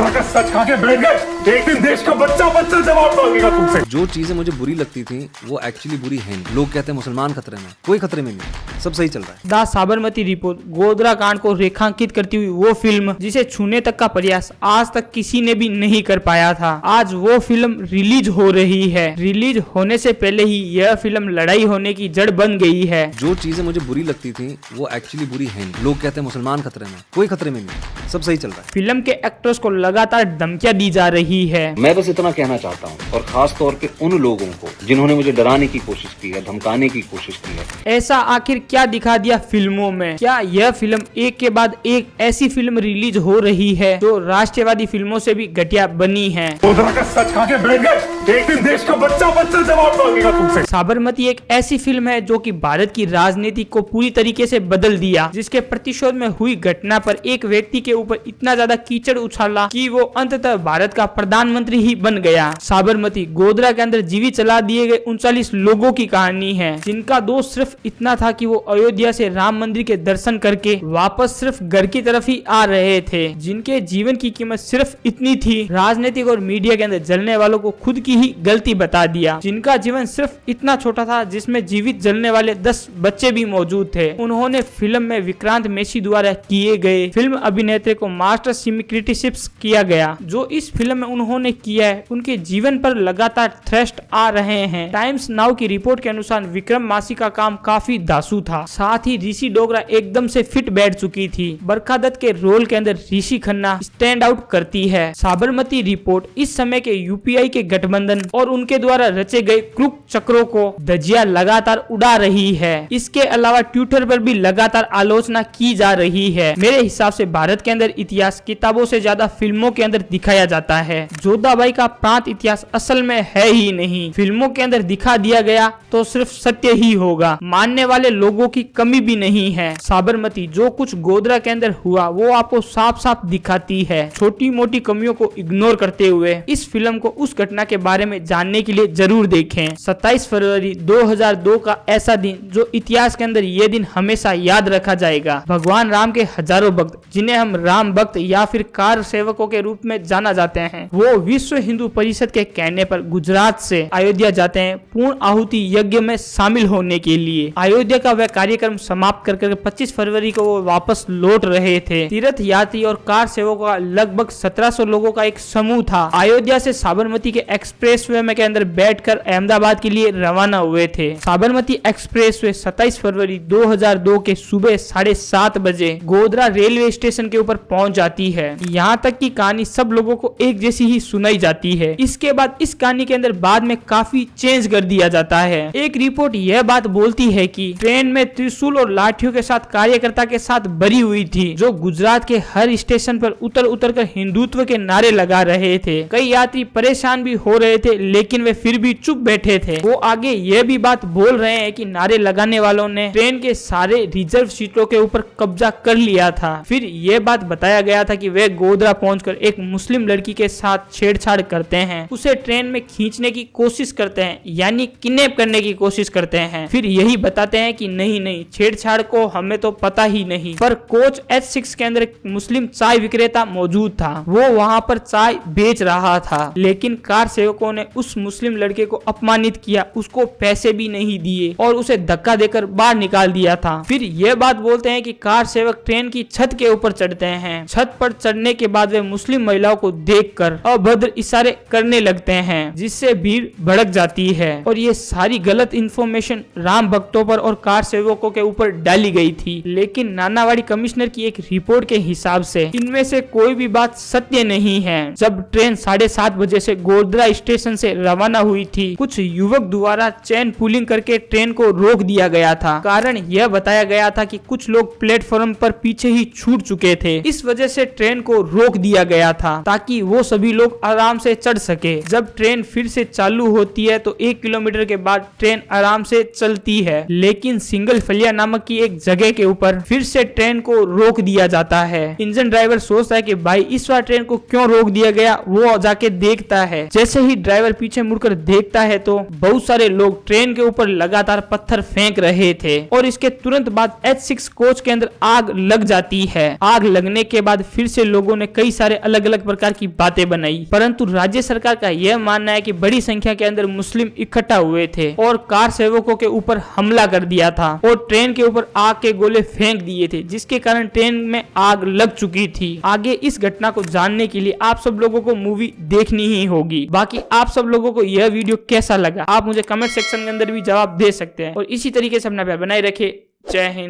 का सच खा के बैठ गए, एक दिन देश का बच्चा बच्चा जवाब मांगेगा तुमसे। जो चीजें मुझे बुरी लगती थी वो एक्चुअली बुरी है नहीं। लोग कहते हैं मुसलमान खतरे में, कोई खतरे में नहीं, सब सही चल रहा है। द साबरमती रिपोर्ट गोधरा कांड को रेखांकित करती हुई वो फिल्म जिसे छूने तक का प्रयास आज तक किसी ने भी नहीं कर पाया था, आज वो फिल्म रिलीज हो रही है। रिलीज होने से पहले ही यह फिल्म लड़ाई होने की जड़ बन गई है। जो चीजें मुझे बुरी लगती थी वो एक्चुअली बुरी है नहीं। लोग कहते हैं मुसलमान खतरे में, कोई खतरे में नहीं, सब सही चल रहा है। फिल्म के एक्टर्स को लगातार धमकियां दी जा रही है। मैं बस इतना कहना चाहता हूँ, और खास तौर पे उन लोगों को जिन्होंने मुझे डराने की कोशिश की है, धमकाने की कोशिश की है। ऐसा आखिर क्या दिखा दिया फिल्मों में? क्या यह फिल्म एक के बाद एक ऐसी फिल्म रिलीज हो रही है जो राष्ट्रवादी फिल्मों से भी घटिया बनी है? गोधरा का सच खा के बैठ गए, एक दिन देश का बच्चा बच्चा जवाब मांगेगा तुमसे। साबरमती एक ऐसी फिल्म है जो कि भारत की राजनीति को पूरी तरीके से बदल दिया, जिसके प्रतिशोध में हुई घटना पर एक व्यक्ति के ऊपर इतना ज्यादा कीचड़ उछाला कि वो अंततः भारत का प्रधानमंत्री ही बन गया। साबरमती गोधरा के अंदर जीवित चला दिए गए 39 लोगों की कहानी है, जिनका दोष सिर्फ इतना था कि वो अयोध्या से राम मंदिर के दर्शन करके वापस सिर्फ घर की तरफ ही आ रहे थे, जिनके जीवन की कीमत सिर्फ इतनी थी। राजनीतिक और मीडिया के अंदर जलने वालों को खुद की ही गलती बता दिया, जिनका जीवन सिर्फ इतना छोटा था जिसमें जीवित जलने वाले 10 बच्चे भी मौजूद थे। उन्होंने फिल्म में विक्रांत मेसी द्वारा किए गए फिल्म अभिनेत्री को मास्टर सिमिक्रिटिशिप्स किया गया। जो इस फिल्म में उन्होंने किया है, उनके जीवन पर लगातार थ्रस्ट आ रहे हैं। टाइम्स नाउ की रिपोर्ट के अनुसार विक्रम मासी का काम काफी दासू था, साथ ही ऋषि डोगरा एकदम से फिट बैठ चुकी थी। बरखा दत्त के रोल के अंदर ऋषि खन्ना स्टैंड आउट करती है। साबरमती रिपोर्ट इस समय के यूपीआई के गठबंधन और उनके द्वारा रचे गए क्रूक चक्रों को धज्जियां लगातार उड़ा रही है। इसके अलावा ट्विटर पर भी लगातार आलोचना की जा रही है। मेरे हिसाब से भारत के अंदर इतिहास किताबों से ज्यादा फिल्मों के अंदर दिखाया जाता है। जोधाबाई का प्रांत इतिहास असल में है ही नहीं, फिल्मों के अंदर दिखा दिया गया तो सिर्फ सत्य ही होगा। मानने वाले लोगों की कमी भी नहीं है। साबरमती जो कुछ गोधरा के अंदर हुआ वो आपको साफ साफ दिखाती है। छोटी मोटी कमियों को इग्नोर करते हुए इस फिल्म को उस घटना के बारे में जानने के लिए जरूर देखें। 27 फरवरी 2002 का ऐसा दिन जो इतिहास के अंदर ये दिन हमेशा याद रखा जाएगा। भगवान राम के हजारों भक्त, जिन्हें हम राम भक्त या फिर कार सेवकों के रूप में जाना जाते हैं, वो विश्व हिंदू परिषद के कहने पर गुजरात से अयोध्या जाते हैं पूर्ण आहुति यज्ञ में शामिल होने के लिए। अयोध्या का वह कार्यक्रम समाप्त कर 25 फरवरी को वो वापस लौट रहे थे। तीर्थ यात्री और कार सेवकों का लगभग 1700 लोगों का एक समूह था। अयोध्या से साबरमती के एक्सप्रेसवे में के अंदर बैठकर अहमदाबाद के लिए रवाना हुए थे। साबरमती एक्सप्रेसवे 27 फरवरी 2002 के सुबह 7:30 बजे गोधरा रेलवे स्टेशन के ऊपर पहुंच जाती है। यहाँ तक की कहानी सब लोगों को एक जैसी ही सुनाई जाती है। इसके बाद इस कहानी के अंदर बाद में काफी चेंज कर दिया जाता है। एक रिपोर्ट यह बात बोलती है कि ट्रेन में त्रिशूल और लाठियों के साथ कार्यकर्ता के साथ भरी हुई थी, जो गुजरात के हर स्टेशन पर उतर कर हिंदुत्व के नारे लगा रहे थे। कई यात्री परेशान भी हो रहे थे, लेकिन वे फिर भी चुप बैठे थे। वो आगे यह भी बात बोल रहे हैं कि नारे लगाने वालों ने ट्रेन के सारे रिजर्व सीटों के ऊपर कब्जा कर लिया था। फिर यह बात बताया गया था कि वे गोधरा पहुंचकर एक मुस्लिम लड़की के साथ छेड़छाड़ करते हैं, उसे ट्रेन में खींचने की कोशिश करते हैं, यानी किडनैप करने की कोशिश करते हैं। फिर यही बताते हैं कि नहीं छेड़छाड़ को हमें तो पता ही नहीं। पर कोच H6 के अंदर एक मुस्लिम चाय विक्रेता मौजूद था, वो वहाँ पर चाय बेच रहा था, लेकिन कार सेवकों ने उस मुस्लिम लड़के को अपमानित किया, उसको पैसे भी नहीं दिए और उसे धक्का देकर बाहर निकाल दिया था। फिर यह बात बोलते हैं कि कार सेवक ट्रेन की छत के ऊपर चढ़ते हैं। छत पर चढ़ने के बाद वे मुस्लिम महिलाओं को देखकर अभद्र इशारे करने लगते हैं, जिससे भीड़ भड़क जाती है और ये सारी गलत इंफॉर्मेशन राम भक्तों पर और कार सेवकों के ऊपर डाली गई थी। लेकिन नानावाड़ी कमिश्नर की एक रिपोर्ट के हिसाब से इनमें से कोई भी बात सत्य नहीं है। जब ट्रेन 7:30 बजे से गोधरा स्टेशन से रवाना हुई थी, कुछ युवक द्वारा चेन पुलिंग करके ट्रेन को रोक दिया गया था। कारण यह बताया गया था कि कुछ लोग प्लेटफॉर्म पर पीछे ही छूट चुके थे। इस वजह से ट्रेन को रोक दिया गया था ताकि वो सभी लोग आराम से चढ़ सके। जब ट्रेन फिर से चालू होती है तो 1 किलोमीटर के बाद ट्रेन आराम से चलती है, लेकिन सिंगल फलिया नामक की एक जगह के ऊपर फिर से ट्रेन को रोक दिया जाता है। इंजन ड्राइवर सोचता है कि भाई इस बार ट्रेन को क्यों रोक दिया गया, वो जाके देखता है। जैसे ही ड्राइवर पीछे मुड़कर देखता है तो बहुत सारे लोग ट्रेन के ऊपर लगातार पत्थर फेंक रहे थे और इसके तुरंत बाद H6 कोच के अंदर आग लग जाती है। आग लगने के बाद फिर से लोगों ने कई सारे सारे अलग अलग प्रकार की बातें बनाई, परंतु राज्य सरकार का यह मानना है कि बड़ी संख्या के अंदर मुस्लिम इकट्ठा हुए थे और कार सेवकों के ऊपर हमला कर दिया था और ट्रेन के ऊपर आग के गोले फेंक दिए थे, जिसके कारण ट्रेन में आग लग चुकी थी। आगे इस घटना को जानने के लिए आप सब लोगों को मूवी देखनी ही होगी। बाकी आप सब लोगों को यह वीडियो कैसा लगा आप मुझे कमेंट सेक्शन के अंदर भी जवाब दे सकते हैं और इसी तरीके से अपना प्यार बनाए रखे। जय हिंद।